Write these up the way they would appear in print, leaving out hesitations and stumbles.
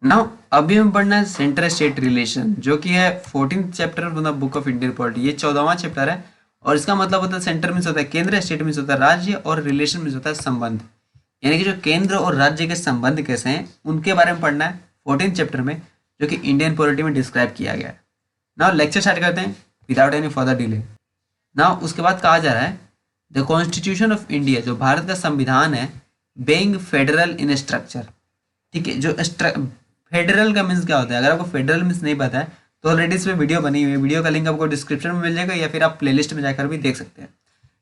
Now अभी हम पढ़ना है सेंटर स्टेट रिलेशन, जो कि है 14th chapter from the book of Indian polity. ये 14वां चैप्टर है और इसका मतलब होता है सेंटर मीन्स होता है केंद्र, स्टेट मीन्स होता है राज्य और रिलेशन मीन्स होता है संबंध। यानी कि जो केंद्र और राज्य के संबंध कैसे हैं उनके बारे में पढ़ना है 14th चैप्टर में, जो कि इंडियन पॉलिटी में डिस्क्राइब किया गया है। नाउ लेक्चर स्टार्ट करते हैं without any further delay. Now उसके बाद कहा जा रहा है द कॉन्स्टिट्यूशन ऑफ इंडिया, जो भारत का संविधान है, बेइंग फेडरल इन स्ट्रक्चर। ठीक है, जो फेडरल का मीन्स क्या होता है, अगर आपको फेडरल मीन्स नहीं पता है तो ऑलरेडी इस पर वीडियो बनी हुई है, वीडियो का लिंक आपको डिस्क्रिप्शन में मिल जाएगा या फिर आप प्लेलिस्ट में जाकर भी देख सकते हैं।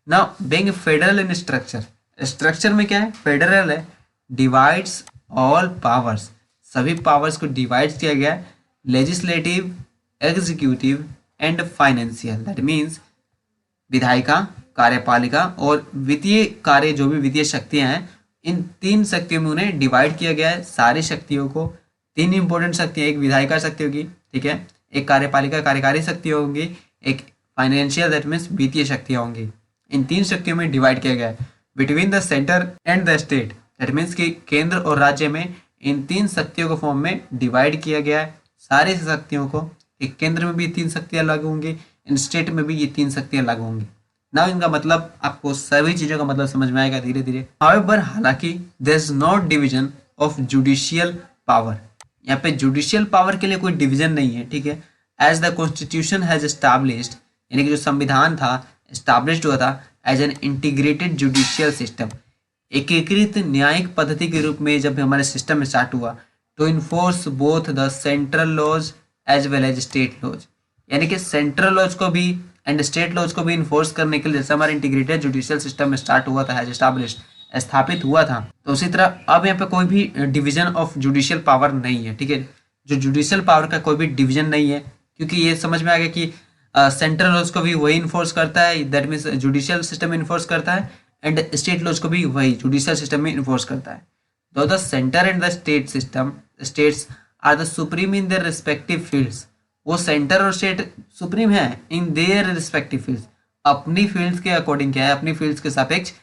नाउ बेइंग फेडरल इन स्ट्रक्चर, स्ट्रक्चर में क्या है, फेडरल है, डिवाइड्स ऑल पावर्स, सभी पावर्स को डिवाइड किया गया है, legislative, executive and financial, that means विधायिका, कार्यपालिका और वित्तीय कार्य, जो भी वित्तीय शक्तियां हैं, इन तीन शक्तियों में उन्हें डिवाइड किया गया है। सारी शक्तियों को, तीन इंपॉर्टेंट शक्तियां, एक विधायिका शक्ति होगी, ठीक है, एक कार्यपालिका कार्यकारी शक्ति होंगी, एक फाइनेंशियल दैट मीन्स वित्तीय शक्तियां होंगी। इन तीन शक्तियों में डिवाइड किया गया है between the centre and the state, that means कि केंद्र और राज्य में इन तीन शक्तियों को फॉर्म में डिवाइड किया गया है। सारी शक्तियों को, एक केंद्र में भी तीन शक्तियां लागू होंगी, इन स्टेट में भी ये तीन शक्तियां लागू होंगी। ना इनका मतलब आपको सभी चीज़ों का मतलब समझ में आएगा धीरे धीरे। हाउएवर, हालांकि there is no division of judicial power, यहाँ पे जुडिशियल पावर के लिए कोई डिवीजन नहीं है, ठीक है। As the constitution has established, यानी कि जो संविधान था एस्टैब्लिश्ड हुआ था as an integrated judicial system, एकीकृत न्यायिक पद्धति के रूप में जब हमारे सिस्टम में स्टार्ट हुआ, to enforce both the central laws as well as state laws, यानी कि सेंट्रल लॉज को भी एंड स्टेट लॉज को भी इन्फोर्स करने के लिए, जैसे हमारा इंटीग्रेटेड जुडिशियल सिस्टम में स्टार्ट हुआ था, हैज एस्टैब्लिश्ड, स्थापित हुआ था, तो उसी तरह अब यहाँ पे कोई भी डिवीजन ऑफ जुडिशियल पावर नहीं है, ठीक है। जो जुडिशियल पावर का कोई भी डिवीजन नहीं है, क्योंकि ये समझ में आ गया कि सेंट्रल लॉज को भी वही इन्फोर्स करता है, दैट मीन्स जुडिशियल सिस्टम में इन्फोर्स करता है, एंड स्टेट लॉज को भी वही जुडिशियल सिस्टम में इन्फोर्स करता है। Though the centre and the state system, states are the supreme in their respective fields, वो सेंटर और स्टेट सुप्रीम है इन देयर रिस्पेक्टिव फील्ड्स, अपनी फील्ड्स के अकॉर्डिंग क्या है, अपनी फील्ड्स के सापेक्ष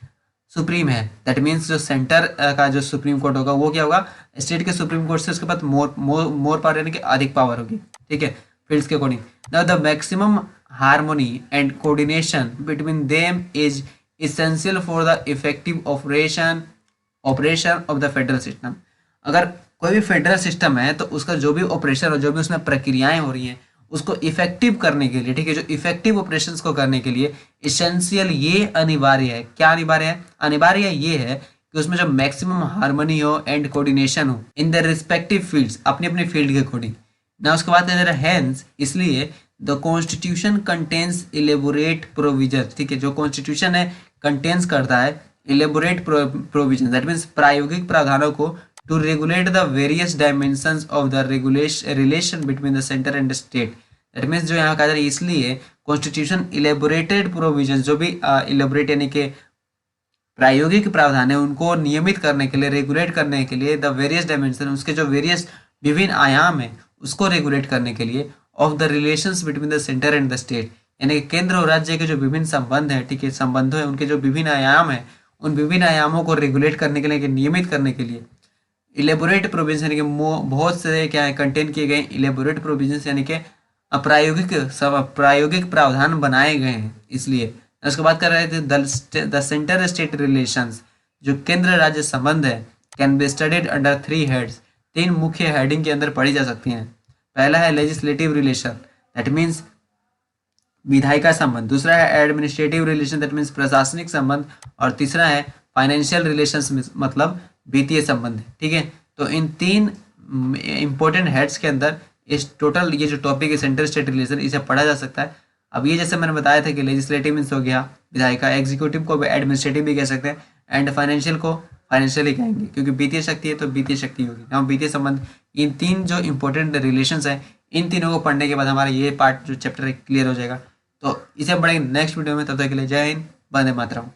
सुप्रीम है। दैट मीन्स जो सेंटर का जो सुप्रीम कोर्ट होगा वो क्या होगा, स्टेट के सुप्रीम कोर्ट से उसके पास मोर पावर, यानी कि अधिक पावर होगी, ठीक है, फील्ड्स के according. Now the maximum harmony and coordination between them is essential for the effective operation of the federal system. अगर कोई भी फेडरल सिस्टम है तो उसका जो भी ऑपरेशन और जो भी उसमें प्रक्रियाएं हो रही हैं उसको इफेक्टिव करने के लिए, ठीक है, जो इफेक्टिव ऑपरेशंस को करने के लिए इसेंशियल, ये अनिवार्य है। क्या अनिवार्य है? अनिवार्य ये है कि उसमें जो मैक्सिमम हार्मनी हो एंड कोऑर्डिनेशन हो इन द रिस्पेक्टिव फील्ड्स, अपनी अपनी फील्ड के अकॉर्डिंग ना। उसके बाद हैंस, इसलिए the constitution contains elaborate provision, ठीक है, जो कॉन्स्टिट्यूशन है कंटेन्स करता है इलेबोरेट प्रोविजन, दैट मीन्स प्रायोगिक प्रावधानों को, to regulate the various dimensions of the relation between the center and the state। that means जो यहाँ कहा जा रहा है, इसलिए कॉन्स्टिट्यूशन इलेबोरेटेड प्रोविजन, जो भी इलेबोरेट यानी कि प्रायोगिक प्रावधान है उनको नियमित करने के लिए, रेगुलेट करने के लिए, द वेरियस डायमेंशन, उसके जो वेरियस विभिन्न आयाम है उसको रेगुलेट करने के लिए, of the relations between the centre and the state, यानी कि केंद्र और राज्य के जो विभिन्न संबंध है, ठीक है, संबंधों है, उनके जो विभिन्न आयाम है, उन विभिन्न आयामों को रेगुलेट करने के लिए, नियमित करने के लिए इलेबोरेट प्रोविजन, यानी कि बहुत से क्या है कंटेन किए गए इलेबोरेट प्रोविजन, यानी कि प्रायोगिक प्रावधान बनाए गए हैं। इसलिए उसके बाद कर रहे थे द सेंटर स्टेट रिलेशंस, जो केंद्र राज्य संबंध है, can be studied under 3 heads, 3 मुख्य हेडिंग के अंदर पढ़ी जा सकती हैं। पहला है लेजिस्लेटिव रिलेशन, दैट मीन्स विधायिका संबंध, दूसरा है एडमिनिस्ट्रेटिव रिलेशन, दैट मीन्स प्रशासनिक संबंध, और तीसरा है फाइनेंशियल रिलेशंस, मतलब वित्तीय संबंध, ठीक है। तो इन 3 इंपॉर्टेंट हेड्स के अंदर इस टोटल ये जो टॉपिक है सेंटर स्टेट रिलेशन, इसे पढ़ा जा सकता है। अब ये जैसे मैंने बताया था कि लेजिस्लेटिव मीन्स हो गया विधायिका, एग्जीक्यूटिव को एडमिनिस्ट्रेटिव भी कह सकते हैं, एंड फाइनेंशियल को फाइनेंशियल ही कहेंगे, क्योंकि वित्तीय शक्ति है तो वित्तीय शक्ति होगी ना, वित्तीय संबंध। इन 3 जो इंपॉर्टेंट रिलेशंस है, इन तीनों को पढ़ने के बाद हमारा ये पार्ट जो चैप्टर है क्लियर हो जाएगा। तो इसे हम पढ़ेंगे नेक्स्ट वीडियो में, तब तक के लिए जय हिंद, वंदे मातरम।